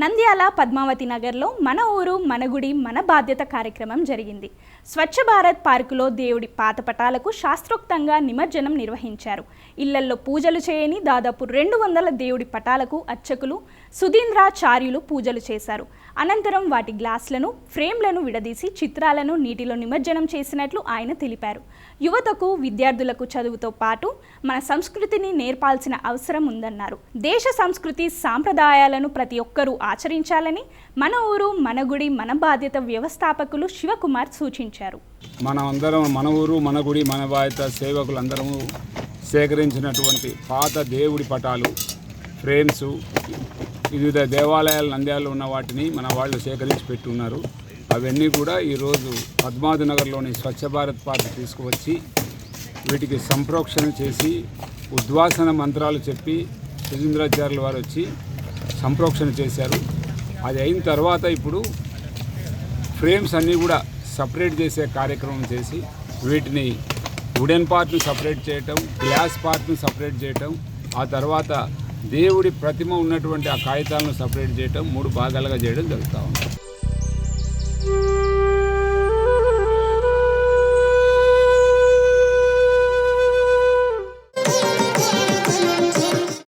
నంద్యాల పద్మావతి నగర్లో మన ఊరు మన గుడి మన బాధ్యత కార్యక్రమం జరిగింది. స్వచ్ఛ భారత్ పార్కులో దేవుడి పాత పటాలకు శాస్త్రోక్తంగా నిమజ్జనం నిర్వహించారు. ఇళ్లల్లో పూజలు చేయని దాదాపు 200 దేవుడి పటాలకు అర్చకులు సుధీంద్రాచార్యులు పూజలు చేశారు. అనంతరం వాటి గ్లాసులను ఫ్రేమ్లను విడదీసి చిత్రాలను నీటిలో నిమజ్జనం చేసినట్లు ఆయన తెలిపారు. యువతకు విద్యార్థులకు చదువుతో పాటు మన సంస్కృతిని నేర్పాల్సిన అవసరం ఉందన్నారు. దేశ సంస్కృతి సాంప్రదాయాలను ప్రతి ఒక్కరూ ఆచరించాలని మన ఊరు మన గుడి మన బాధ్యత వ్యవస్థాపకులు శివకుమార్ సూచించారు. మనమందరం మన ఊరు మన గుడి మన బాధ్యత సేవకులందరము సేకరించినటువంటి పాత దేవుడి పటాలు ఫ్రేమ్స్ వివిధ దేవాలయాల నంద్యాలలో ఉన్న వాటిని మన వాళ్ళు సేకరించి పెట్టున్నారు. అవన్నీ కూడా ఈరోజు పద్మావతి నగర్లోని స్వచ్ఛ భారత్ పార్క్ తీసుకువచ్చి వీటికి సంప్రోక్షణ చేసి ఉద్వాసన మంత్రాలు చెప్పి సుధీంద్రాచార్యుల వారు వచ్చి సంప్రోక్షణ చేశారు. అది అయిన తర్వాత ఇప్పుడు ఫ్రేమ్స్ అన్నీ కూడా సపరేట్ చేసే కార్యక్రమం చేసి వీటిని వుడెన్ పార్ట్ని సపరేట్ చేయటం, గ్లాస్ పార్ట్ని సపరేట్ చేయటం, ఆ తర్వాత దేవుడి ప్రతిమ ఉన్నటువంటి ఆ కాగితాలను సపరేట్ చేయటం 3 భాగాలుగా చేయడం జరుగుతూ ఉంది.